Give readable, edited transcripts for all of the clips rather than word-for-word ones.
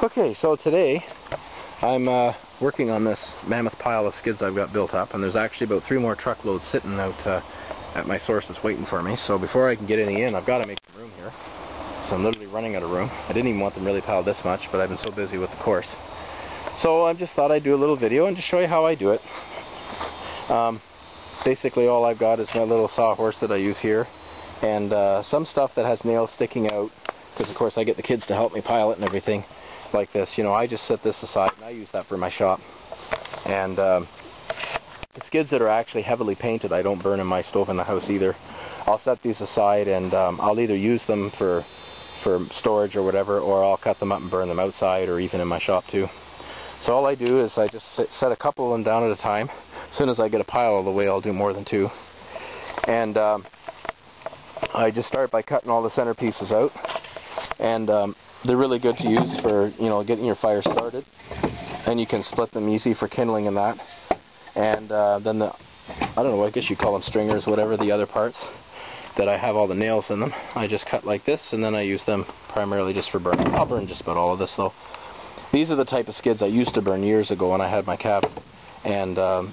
Okay, so today I'm working on this mammoth pile of skids I've got built up, and there's actually about 3 more truckloads sitting out at my sources waiting for me. So before I can get any in, I've got to make some room here. So I'm literally running out of room. I didn't even want them really piled this much, but I've been so busy with the course. So I just thought I'd do a little video and just show you how I do it. Basically all I've got is my little sawhorse that I use here, and some stuff that has nails sticking out, because of course I get the kids to help me pile it and everything. Like this, you know, I just set this aside and I use that for my shop. And the skids that are actually heavily painted, I don't burn in my stove in the house either. I'll set these aside, and I'll either use them for storage or whatever, or I'll cut them up and burn them outside or even in my shop too. So all I do is I just set a couple of them down at a time. As soon as I get a pile of the way, I'll do more than 2. And I just start by cutting all the center pieces out. And they're really good to use for, you know, getting your fire started, and you can split them easy for kindling and that. And then I don't know, I guess you call them stringers, whatever, the other parts that I have all the nails in them, I just cut like this, and then I use them primarily just for burning. I'll burn just about all of this though. These are the type of skids I used to burn years ago when I had my cabin, and the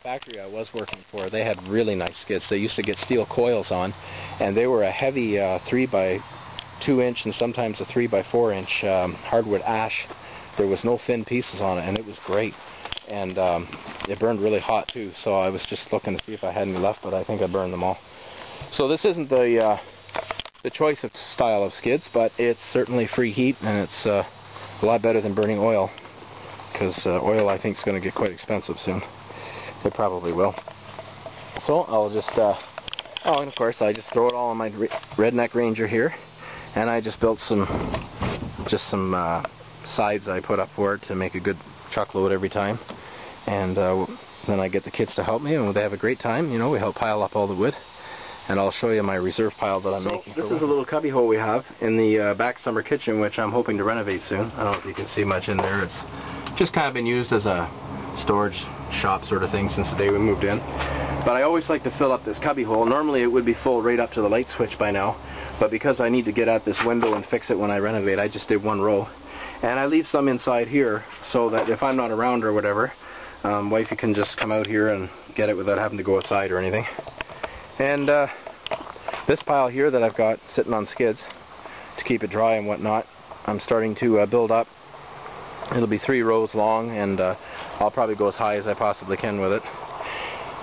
factory I was working for, they had really nice skids. They used to get steel coils on, and they were a heavy 3x2 inch and sometimes a 3x4 inch hardwood ash. There was no thin pieces on it, and it was great. And it burned really hot too, so I was just looking to see if I had any left, but I think I burned them all. So this isn't the choice of style of skids, but it's certainly free heat, and it's a lot better than burning oil, because oil I think is going to get quite expensive soon. It probably will. So I'll just oh, and of course I just throw it all on my Redneck Ranger here. And I just built some sides I put up for it to make a good truckload every time. And then I get the kids to help me, and they have a great time. You know, we help pile up all the wood. And I'll show you my reserve pile that I'm making. This is a little cubby hole we have in the back summer kitchen, which I'm hoping to renovate soon. I don't know if you can see much in there. It's just kind of been used as a storage shop sort of thing since the day we moved in. But I always like to fill up this cubby hole. Normally it would be full right up to the light switch by now, but because I need to get at this window and fix it when I renovate, I just did 1 row. And I leave some inside here so that if I'm not around or whatever, wifey can just come out here and get it without having to go outside or anything. And this pile here that I've got sitting on skids to keep it dry and whatnot, I'm starting to build up. It'll be 3 rows long, and I'll probably go as high as I possibly can with it.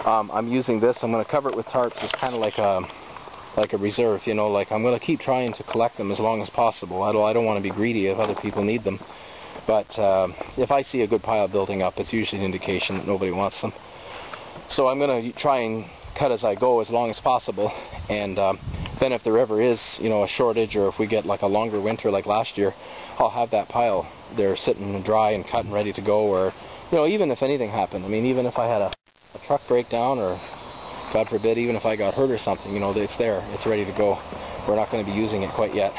I'm using this. I'm going to cover it with tarps. It's kind of like a reserve, you know. Like, I'm going to keep trying to collect them as long as possible. I don't want to be greedy if other people need them. But if I see a good pile building up, it's usually an indication that nobody wants them. So I'm going to try and cut as I go as long as possible. And then if there ever is, you know, a shortage, or if we get like a longer winter like last year, I'll have that pile there sitting dry and cut and ready to go. Or, you know, even if anything happened, I mean, even if I had a truck breakdown, or God forbid, even if I got hurt or something, you know, it's there, it's ready to go. We're not going to be using it quite yet.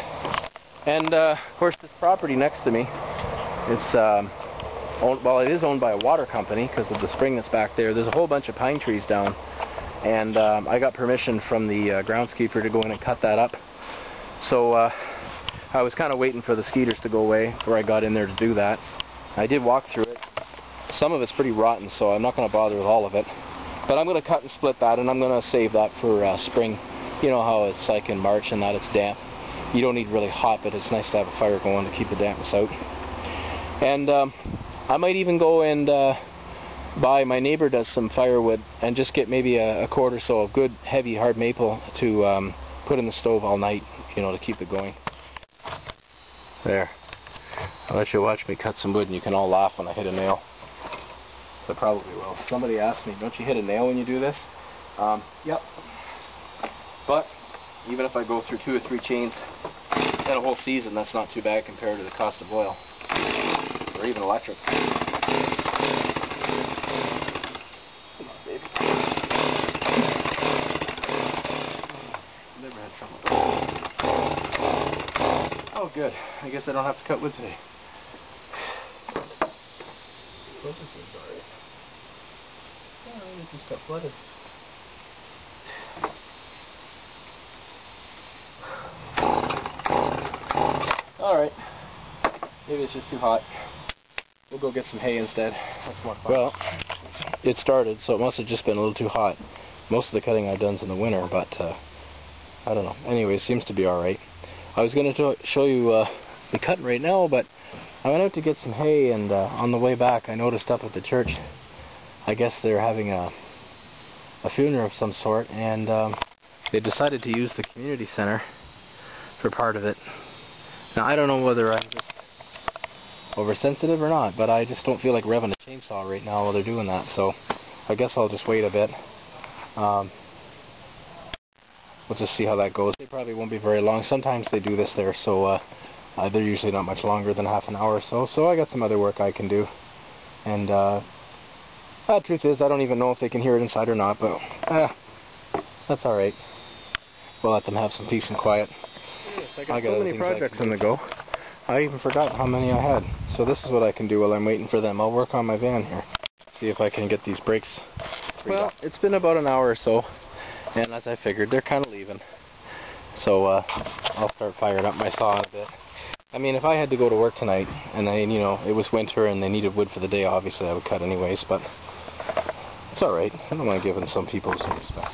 And of course, this property next to me, it's well, it is owned by a water company because of the spring that's back there. There's a whole bunch of pine trees down, and I got permission from the groundskeeper to go in and cut that up. So I was kind of waiting for the skeeters to go away before I got in there to do that. I did walk through it. Some of it's pretty rotten, so I'm not going to bother with all of it. But I'm going to cut and split that, and I'm going to save that for spring. You know how it's like in March and that, it's damp. You don't need really hot, but it's nice to have a fire going to keep the dampness out. And I might even go and buy, my neighbor does some firewood, and just get maybe a cord or so of good, heavy, hard maple to put in the stove all night, you know, to keep it going. There. I'll let you watch me cut some wood, and you can all laugh when I hit a nail. I probably will. Somebody asked me, don't you hit a nail when you do this? Yep. But even if I go through 2 or 3 chains in a whole season, that's not too bad compared to the cost of oil, or even electric. Come on, baby. Never had trouble. Oh, good. I guess I don't have to cut wood today. What is this already? Oh, it just got flooded. Alright. Maybe it's just too hot. We'll go get some hay instead. That's more fun. Well, it started, so it must have just been a little too hot. Most of the cutting I've done's in the winter, but I don't know. Anyway, it seems to be alright. I was going to show you the cutting right now, but I went out to get some hay, and on the way back I noticed up at the church, I guess they're having a funeral of some sort, and they decided to use the community center for part of it. Now, I don't know whether I'm just oversensitive or not, but I just don't feel like revving a chainsaw right now while they're doing that, so I guess I'll just wait a bit. We'll just see how that goes. They probably won't be very long. Sometimes they do this there, so they're usually not much longer than half an hour or so, so I got some other work I can do. And the truth is, I don't even know if they can hear it inside or not, but that's alright. We'll let them have some peace and quiet. Yes, I got so many projects on the go. I even forgot how many I had. So this is what I can do while I'm waiting for them. I'll work on my van here. See if I can get these brakes. Well, it's been about an hour or so, and as I figured, they're kind of leaving. So I'll start firing up my saw in a bit. I mean, if I had to go to work tonight, and then, you know, it was winter and they needed wood for the day, obviously I would cut anyways, but it's alright. I don't mind giving some people some respect.